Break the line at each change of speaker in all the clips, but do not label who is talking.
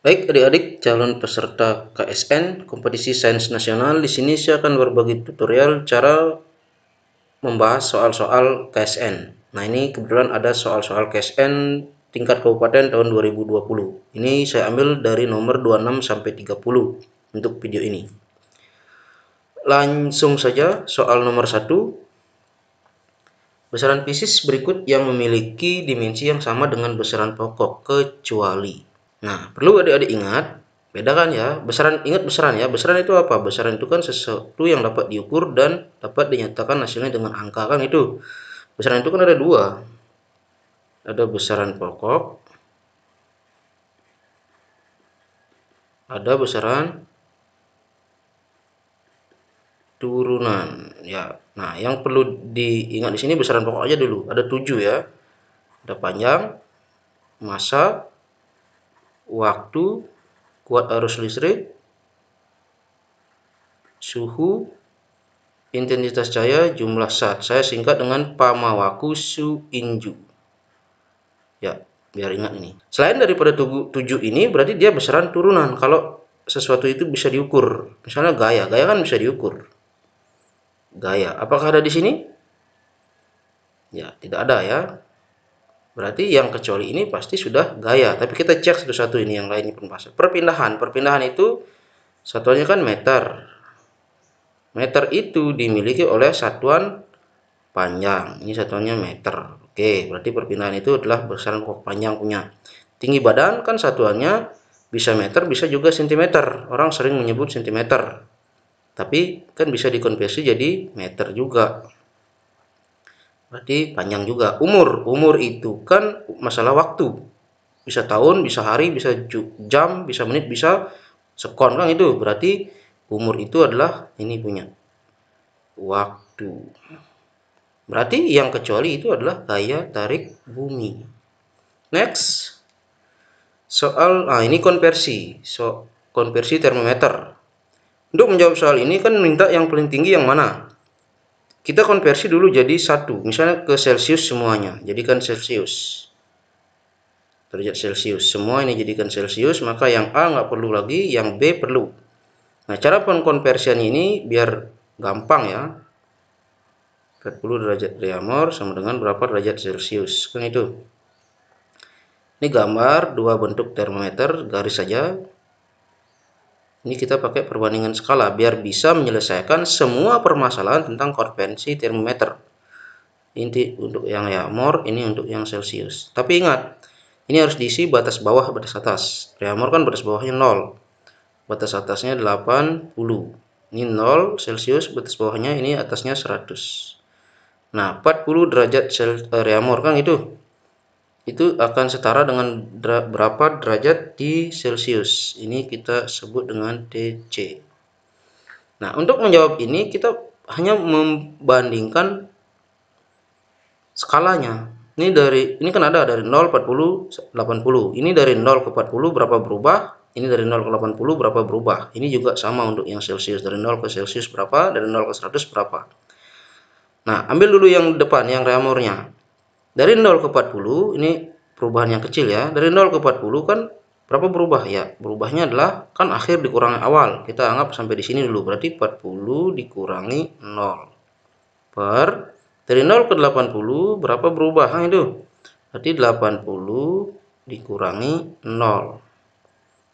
Baik adik-adik calon peserta KSN Kompetisi Sains Nasional, di sini saya akan berbagi tutorial cara membahas soal-soal KSN. Nah, ini kebetulan ada soal-soal KSN tingkat kabupaten tahun 2020. Ini saya ambil dari nomor 26 sampai 30 untuk video ini. Langsung saja soal nomor 1. Besaran fisis berikut yang memiliki dimensi yang sama dengan besaran pokok kecuali. Nah, perlu adik-adik ingat, bedakan ya. Ingat besaran ya. Besaran itu apa? Besaran itu kan sesuatu yang dapat diukur dan dapat dinyatakan hasilnya dengan angka, kan itu. Besaran itu kan ada dua. Ada besaran pokok, ada besaran turunan ya. Nah, yang perlu diingat di sini besaran pokok aja dulu. Ada 7 ya. Ada panjang, massa, waktu, kuat arus listrik, suhu, intensitas cahaya, jumlah zat. Saya singkat dengan Pamawaku Suinju. Ya, biar ingat ini. Selain daripada 7 ini, berarti dia besaran turunan. Kalau sesuatu itu bisa diukur. Misalnya gaya. Gaya kan bisa diukur. Gaya. Apakah ada di sini? Ya, tidak ada ya. Berarti yang kecuali ini pasti sudah gaya. Tapi kita cek satu-satu ini, yang lainnya pun pasal. Perpindahan. Perpindahan itu satuannya kan meter. Meter itu dimiliki oleh satuan panjang. Ini satuannya meter. Oke, berarti perpindahan itu adalah besaran pokok panjang punya. Tinggi badan kan satuannya bisa meter, bisa juga sentimeter. Orang sering menyebut sentimeter. Tapi kan bisa dikonversi jadi meter juga. Berarti panjang juga. Umur itu kan masalah waktu. Bisa tahun, bisa hari, bisa jam, bisa menit, bisa sekon, kan itu. Berarti umur itu adalah ini punya waktu. Berarti yang kecuali itu adalah gaya tarik bumi. Next. Soal, ini konversi. Konversi termometer. Untuk menjawab soal ini kan minta yang paling tinggi yang mana? Kita konversi dulu jadi 1. Misalnya ke Celsius semuanya. Jadikan Celsius. Derajat Celsius. Semua ini jadikan Celsius. Maka yang A nggak perlu lagi. Yang B perlu. Nah, cara pengkonversian ini biar gampang ya. 40 derajat Reaumur sama dengan berapa derajat Celsius. Kan itu. Ini gambar dua bentuk termometer, garis saja. Ini kita pakai perbandingan skala biar bisa menyelesaikan semua permasalahan tentang konvensi termometer. Ini untuk yang Reaumur, ini untuk yang Celsius. Tapi ingat, ini harus diisi batas bawah, batas atas. Reaumur kan batas bawahnya 0. Batas atasnya 80. Ini 0 Celsius, batas bawahnya ini atasnya 100. Nah, 40 derajat Reaumur kan itu akan setara dengan berapa derajat di Celsius. Ini kita sebut dengan DC. Nah, untuk menjawab ini kita hanya membandingkan skalanya. Ini kan ada dari 0, 40, 80. Ini dari 0 ke 40 berapa berubah? Ini dari 0 ke 80 berapa berubah? Ini juga sama untuk yang Celsius. Dari 0 ke Celsius berapa? Dari 0 ke 100 berapa? Nah, ambil dulu yang depan, yang Reaumurnya. Dari 0 ke 40, ini perubahan yang kecil ya. Dari 0 ke 40 kan berapa berubah ya? Berubahnya adalah kan akhir dikurangi awal. Kita anggap sampai di sini dulu. Berarti 40 dikurangi 0. Dari 0 ke 80 berapa berubah? Nah, itu. Berarti 80 dikurangi 0.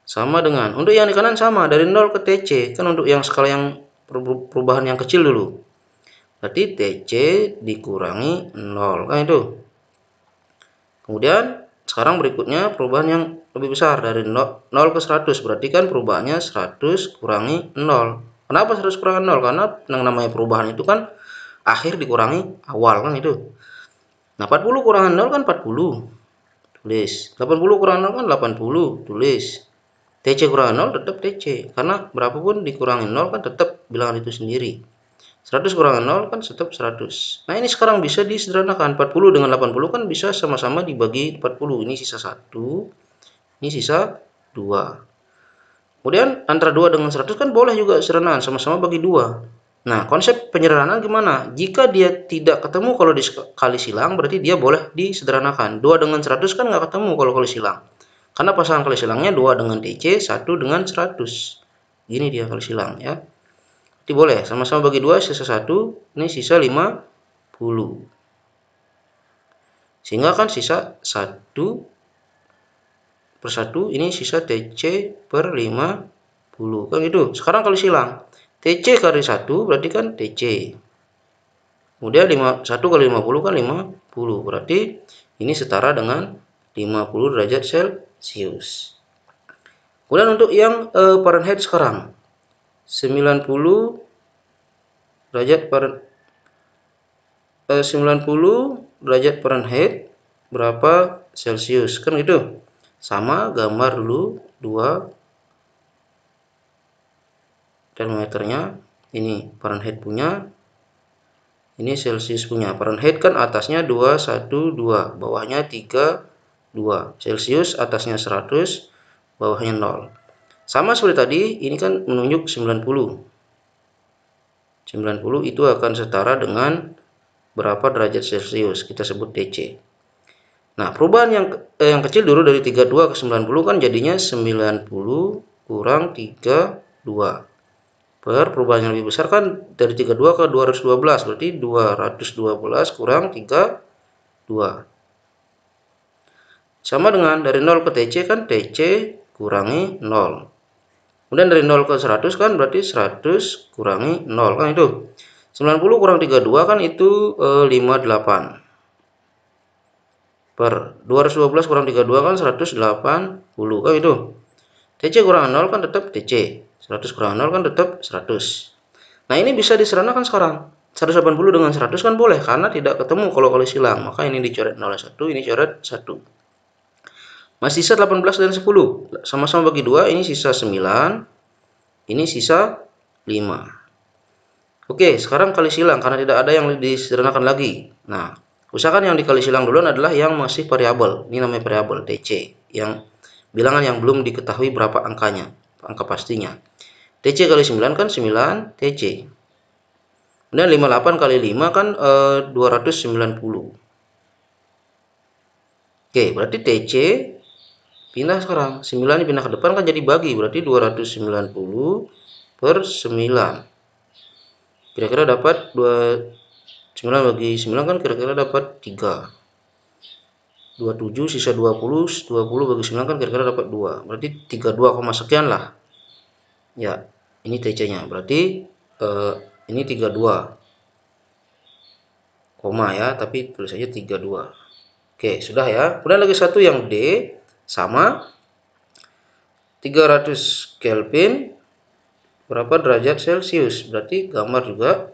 Sama dengan, untuk yang di kanan sama. Dari 0 ke TC. Kan untuk yang skala yang perubahan yang kecil dulu. Berarti TC dikurangi 0. Kan itu. Kemudian sekarang berikutnya perubahan yang lebih besar dari 0 ke 100. Berarti kan perubahannya 100 kurangi 0. Kenapa 100 kurangi 0? Karena yang namanya perubahan itu kan akhir dikurangi awal, kan itu. Nah, 40 kurangi 0 kan 40. Tulis. 80 kurangi 0 kan 80. Tulis. TC kurangi 0 tetap TC. Karena berapapun dikurangi 0 kan tetap bilangan itu sendiri. 100 kurangi 0 kan tetap 100. Nah, ini sekarang bisa disederhanakan. 40 dengan 80 kan bisa sama-sama dibagi 40. Ini sisa 1. Ini sisa 2. Kemudian antara 2 dengan 100 kan boleh juga sederhana. Sama-sama bagi 2. Nah, konsep penyederhanaan gimana? Jika dia tidak ketemu kalau dikali silang, berarti dia boleh disederhanakan. 2 dengan 100 kan nggak ketemu kalau kali silang. Karena pasangan kali silangnya 2 dengan TC, 1 dengan 100. Gini dia kali silang ya. Jadi boleh sama-sama bagi 2, sisa 1, ini sisa 50. Sehingga kan sisa 1 per 1, ini sisa TC per 50. Kan gitu. Sekarang kali silang. TC kali 1 berarti kan TC. Kemudian 1 kali 50 kan 50. Berarti ini setara dengan 50 derajat Celcius. Kemudian untuk yang Fahrenheit sekarang. 90 derajat 90 derajat Fahrenheit berapa Celcius? Kan gitu. Sama, gambar dulu 2 termometernya. Ini Fahrenheit punya, ini Celcius punya. Fahrenheit kan atasnya 212, bawahnya 32. Celcius atasnya 100, bawahnya 0. Sama seperti tadi, ini kan menunjuk 90. 90 itu akan setara dengan berapa derajat Celcius, kita sebut DC. Nah, perubahan yang kecil dulu dari 32 ke 90 kan jadinya 90 kurang 32. Perubahan yang lebih besar kan dari 32 ke 212, berarti 212 kurang 32. Sama dengan dari 0 ke TC kan TC kurangi 0. Kemudian dari 0 ke 100 kan berarti 100 kurangi 0 kan itu. 90 kurang 32 kan itu 58. Per 212 kurang 32 kan 180 kan itu. TC kurang 0 kan tetap TC. 100 kurang 0 kan tetap 100. Nah, ini bisa disederhanakan sekarang. 180 dengan 100 kan boleh karena tidak ketemu kalau kali silang. Maka ini dicoret 0 1, ini coret 1. Masih sisa 18 dan 10. Sama-sama bagi 2, ini sisa 9, ini sisa 5. Oke, sekarang kali silang karena tidak ada yang disederhanakan lagi. Nah, usahakan yang dikali silang duluan adalah yang masih variabel. Ini namanya variabel DC, yang bilangan yang belum diketahui berapa angkanya, angka pastinya. TC kali 9 kan 9 TC. Kemudian 58 kali 5 kan 290. Oke, berarti TC pindah sekarang. 9 pindah ke depan kan jadi bagi. Berarti 290 per 9. Kira-kira dapat 9 bagi 9 kan kira-kira dapat 3. 27 sisa 20. 20 bagi 9 kan kira-kira dapat 2. Berarti 32, sekian lah. Ya, ini TC-nya. Berarti ini 32. Koma ya, tapi tulis saja 32. Oke, sudah ya. Kemudian lagi satu yang D sama 300 Kelvin berapa derajat Celcius. Berarti gambar juga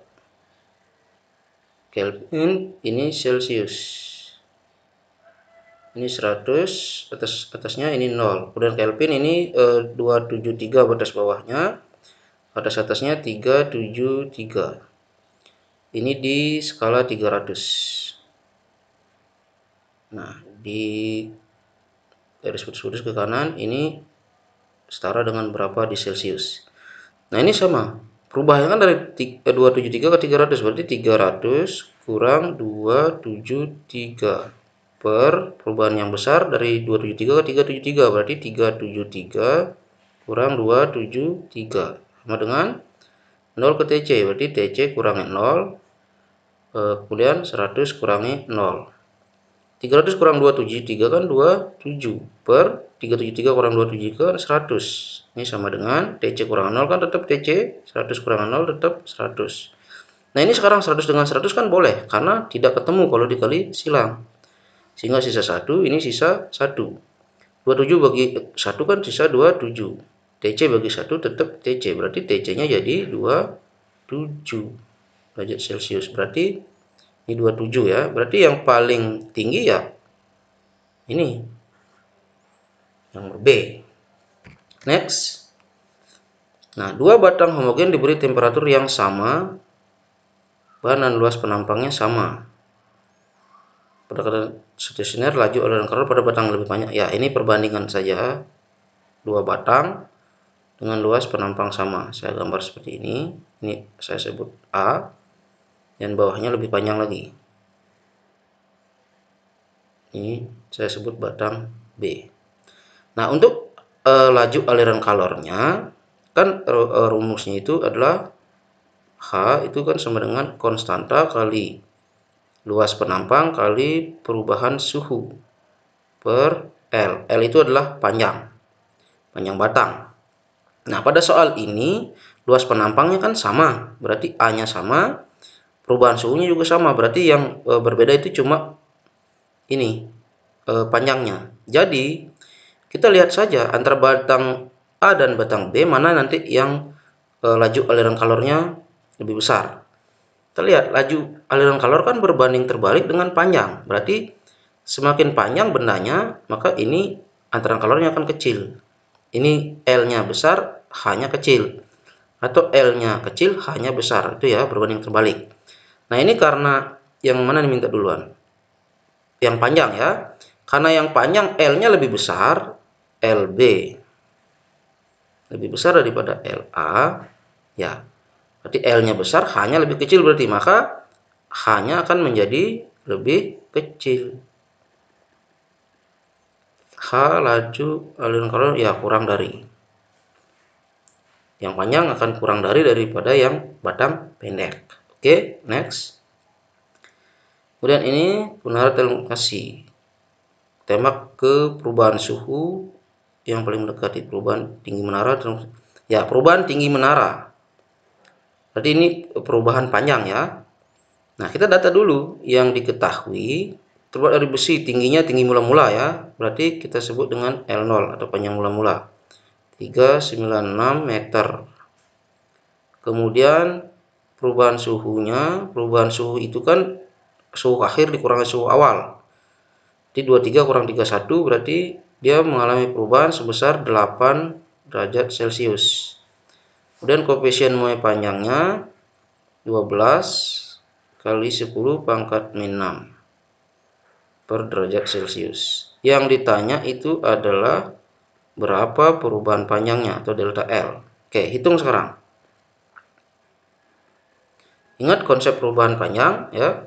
Kelvin, ini Celcius. Ini 100, atasnya ini 0. Kemudian Kelvin ini 273 batas bawahnya. Batas atasnya 373. Ini di skala 300. Nah, di garis putus-putus ke kanan ini setara dengan berapa di Celcius. Nah, ini sama. Perubahannya kan dari 273 ke 300, berarti 300 kurang 273 per perubahan yang besar dari 273 ke 373, berarti 373 kurang 273 sama dengan 0 ke TC, berarti TC kurangi 0, kemudian 100 kurangi 0. 300 kurang 273 kan 27 per 373 kurang 273 kan 100. Ini sama dengan TC kurang 0 kan tetap TC, 100 kurang 0 tetap 100. Nah, ini sekarang 100 dengan 100 kan boleh karena tidak ketemu kalau dikali silang. Sehingga sisa 1, ini sisa 1. 27 bagi 1 kan sisa 27. TC bagi 1 tetap TC, berarti TC-nya jadi 27 derajat Celcius. Berarti ini 27 ya. Berarti yang paling tinggi ya ini. Nomor B. Next. Nah, dua batang homogen diberi temperatur yang sama, bahan dan luas penampangnya sama. Pada keadaan stasioner, laju aliran karena pada batang lebih banyak. Ya, ini perbandingan saja. Dua batang dengan luas penampang sama. Saya gambar seperti ini. Ini saya sebut A. Dan bawahnya lebih panjang lagi. Ini saya sebut batang B. Nah, untuk laju aliran kalornya kan rumusnya itu adalah H itu kan sama dengan konstanta kali luas penampang kali perubahan suhu per L. L itu adalah panjang batang. Nah, pada soal ini luas penampangnya kan sama, berarti A-nya sama, perubahan suhunya juga sama, berarti yang berbeda itu cuma ini panjangnya. Jadi kita lihat saja antara batang A dan batang B mana nanti yang laju aliran kalornya lebih besar. Kita lihat laju aliran kalor kan berbanding terbalik dengan panjang. Berarti semakin panjang bendanya, maka ini antara kalornya akan kecil. Ini L-nya besar, H-nya kecil. Atau L-nya kecil, H-nya besar. Itu ya berbanding terbalik. Nah, ini karena yang mana diminta duluan? Yang panjang ya. Karena yang panjang L-nya lebih besar, LB lebih besar daripada LA, ya. Berarti L-nya besar, H-nya lebih kecil berarti, maka H-nya akan menjadi lebih kecil. H laju aliran kalor ya kurang dari. Yang panjang akan kurang daripada yang batang pendek. Oke, next. Kemudian ini penara telekomunikasi. Tembak ke perubahan suhu yang paling mendekati perubahan tinggi menara. Ya, perubahan tinggi menara. Berarti ini perubahan panjang ya. Nah, kita data dulu yang diketahui terbuat dari besi, tingginya tinggi mula-mula ya. Berarti kita sebut dengan L0 atau panjang mula-mula. 396 meter. Kemudian perubahan suhu itu kan suhu akhir dikurangi suhu awal. Jadi 23 kurang 31 berarti dia mengalami perubahan sebesar 8 derajat Celcius. Kemudian koefisien muai panjangnya 12 kali 10 pangkat min 6 per derajat Celcius. Yang ditanya itu adalah berapa perubahan panjangnya atau delta L. Oke, hitung sekarang. Ingat konsep perubahan panjang ya.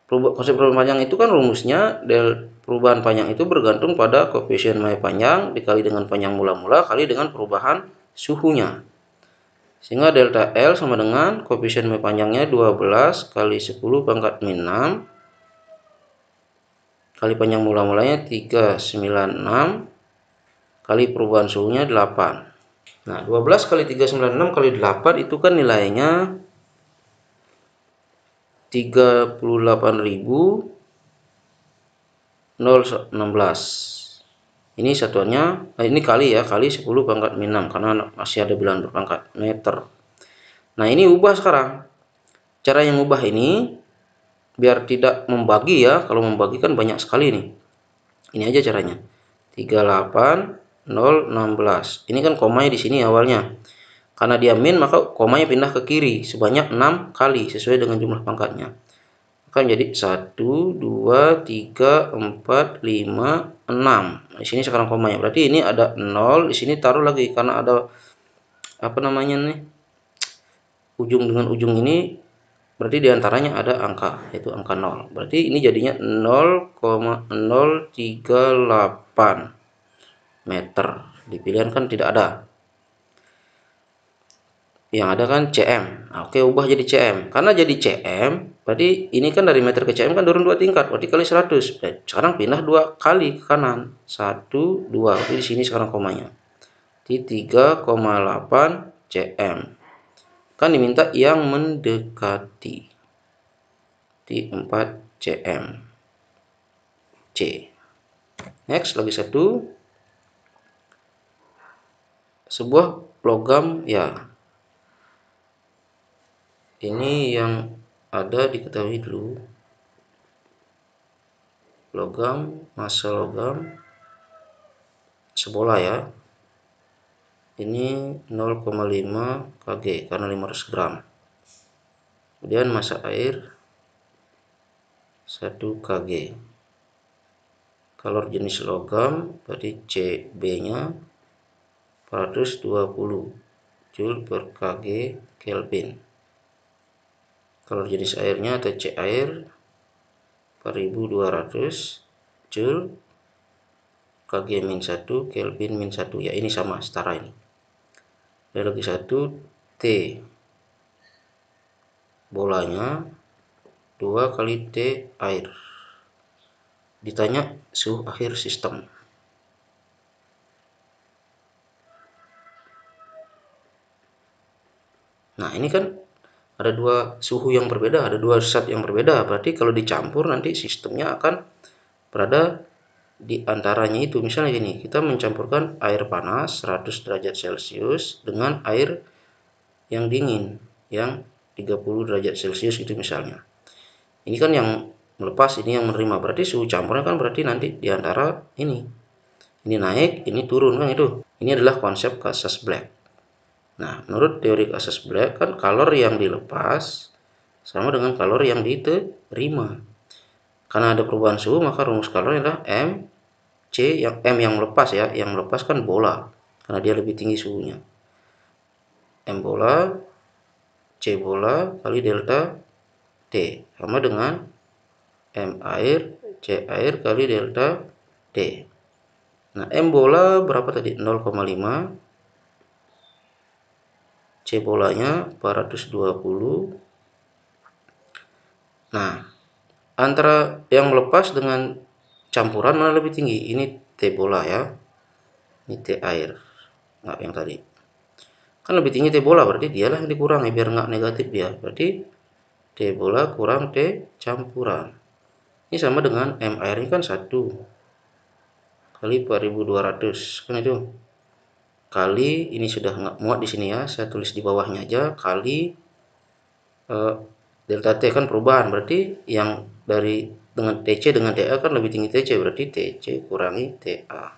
Konsep perubahan panjang itu kan rumusnya perubahan panjang itu bergantung pada koefisien muai panjang dikali dengan panjang mula-mula kali dengan perubahan suhunya. Sehingga delta L sama dengan koefisien muai panjangnya 12 kali 10 pangkat min 6 kali panjang mula-mulanya 396 kali perubahan suhunya 8. Nah, 12 kali 396 kali 8 itu kan nilainya 38.016. Ini satuannya, ini kali ya, kali 10 pangkat min 6 karena masih ada bilangan berpangkat meter. Nah, ini ubah sekarang. Cara yang ubah ini biar tidak membagi ya, kalau membagi kan banyak sekali nih. Ini aja caranya. 38016. Ini kan komanya di sini awalnya. Karena dia min maka komanya pindah ke kiri sebanyak 6 kali sesuai dengan jumlah pangkatnya. Maka jadi 1 2 3 4 5 6. Di sini sekarang komanya. Berarti ini ada 0, di sini taruh lagi karena ada apa namanya nih? Ujung dengan ujung ini berarti diantaranya ada angka, yaitu angka 0. Berarti ini jadinya 0,038 meter. Di pilihan kan tidak ada. Yang ada kan cm. Nah, oke, ubah jadi cm. Karena jadi cm, berarti ini kan dari meter ke cm kan turun 2 tingkat, berarti kali 100. Sekarang pindah 2 kali ke kanan. 1 2. Berarti di sini sekarang komanya. Di 3,8 cm. Kan diminta yang mendekati. Di 4 cm. C. Next, lagi satu. Sebuah logam ya. Ini yang ada diketahui dulu. Logam, massa logam sebola ya. Ini 0,5 kg karena 500 gram. Kemudian massa air 1 kg. Kalor jenis logam berarti CB-nya 420 Joule per kg Kelvin. Kalor jenis airnya atau C air 4200 Joule KG-1, Kelvin-1. Ya, ini sama, setara ini. Ada lagi satu, T. Bolanya 2 kali T air. Ditanya suhu akhir sistem. Nah, ini kan ada dua suhu yang berbeda, ada dua zat yang berbeda. Berarti kalau dicampur nanti sistemnya akan berada di antaranya itu. Misalnya gini, kita mencampurkan air panas 100 derajat Celcius dengan air yang dingin yang 30 derajat Celcius itu misalnya. Ini kan yang melepas, ini yang menerima. Berarti suhu campurnya kan berarti nanti di antara ini. Ini naik, ini turun kan itu. Ini adalah konsep kasus Black. Nah, menurut teori kasus Black kan kalor yang dilepas sama dengan kalor yang diterima. Karena ada perubahan suhu, maka rumus kalornya adalah M C, yang M yang melepas ya, yang melepas kan bola karena dia lebih tinggi suhunya. M bola C bola kali delta T sama dengan M air C air kali delta T. Nah, M bola berapa tadi? 0,5, C bolanya 420. Nah, antara yang melepas dengan campuran mana lebih tinggi? Ini T bola ya, ini T air, nggak yang tadi. Kan lebih tinggi T bola, berarti dialah yang dikurangi biar nggak negatif dia. Berarti T bola kurang T campuran. Ini sama dengan M air ini kan 1 kali 4200 kan itu. Kali ini sudah nggak muat di sini ya, saya tulis di bawahnya aja, kali delta T kan perubahan, berarti yang dari dengan TC dengan TA kan lebih tinggi TC, berarti TC kurangi TA.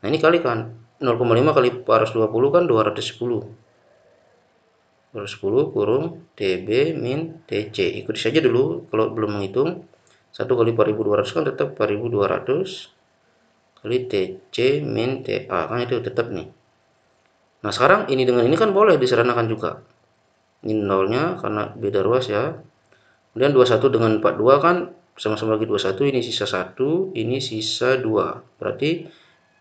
Nah, ini kali kan 0,5 kali 420 kan 210. 210 kurung TB min TC. Ikuti saja dulu kalau belum menghitung. 1 kali 4200 kan tetap 4200 kali TC min TA kan itu tetap nih. Nah, sekarang ini dengan ini kan boleh disederhanakan juga. Ini nolnya karena beda ruas ya. Kemudian 21 dengan 42 kan sama-sama bagi 21, ini sisa 1, ini sisa 2. Berarti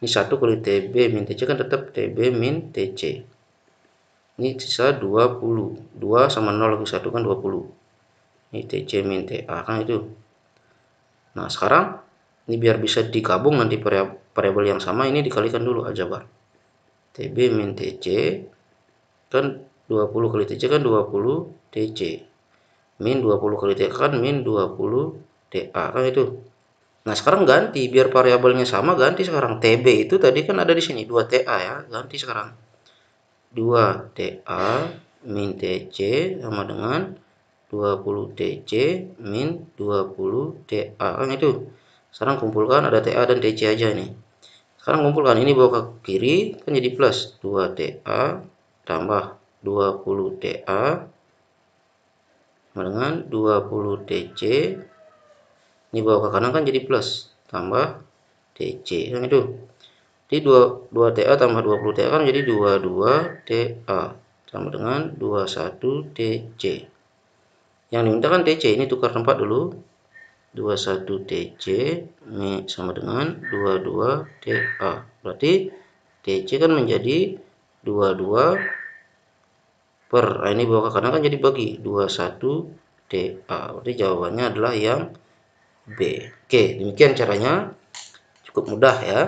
ini 1 kali TB min TC kan tetap TB min TC. Ini sisa 20. 2 sama 0 lagi 1 kan 20. Ini TC min TA kan itu. Nah, sekarang ini biar bisa digabung nanti variabel yang sama, ini dikalikan dulu aljabar. TB min TC kan 20 kali TC kan 20 TC. Min 20 kali TA kan min 20 TA kan itu. Nah, sekarang ganti biar variabelnya sama, ganti sekarang TB itu tadi kan ada di sini 2 TA ya, ganti sekarang 2 TA min TC sama dengan 20 TC min 20 TA kan itu. Sekarang kumpulkan, ada TA dan TC aja nih. Sekarang kumpulkan, ini bawa ke kiri kan jadi plus 2 TA tambah 20 TA sama dengan 20 TC. Ini bawa ke kanan kan jadi plus tambah TC kan itu. Jadi 2 TA tambah 20 TA kan jadi 22 TA sama dengan 21 TC. Yang diminta kan TC, ini tukar tempat dulu. 21 TC sama dengan 22 TA. Berarti TC kan menjadi 22 per, nah ini bawa ke kanan kan jadi bagi 21 TA. Berarti jawabannya adalah yang B. Oke, demikian caranya. Cukup mudah ya.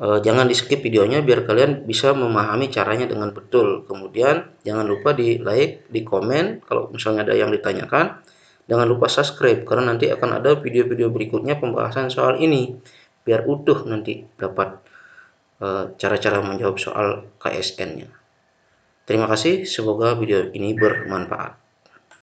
Jangan di skip videonya biar kalian bisa memahami caranya dengan betul. Kemudian jangan lupa di like, di komen kalau misalnya ada yang ditanyakan. Jangan lupa subscribe karena nanti akan ada video-video berikutnya pembahasan soal ini. Biar utuh nanti dapat cara-cara menjawab soal KSN-nya. Terima kasih, semoga video ini bermanfaat.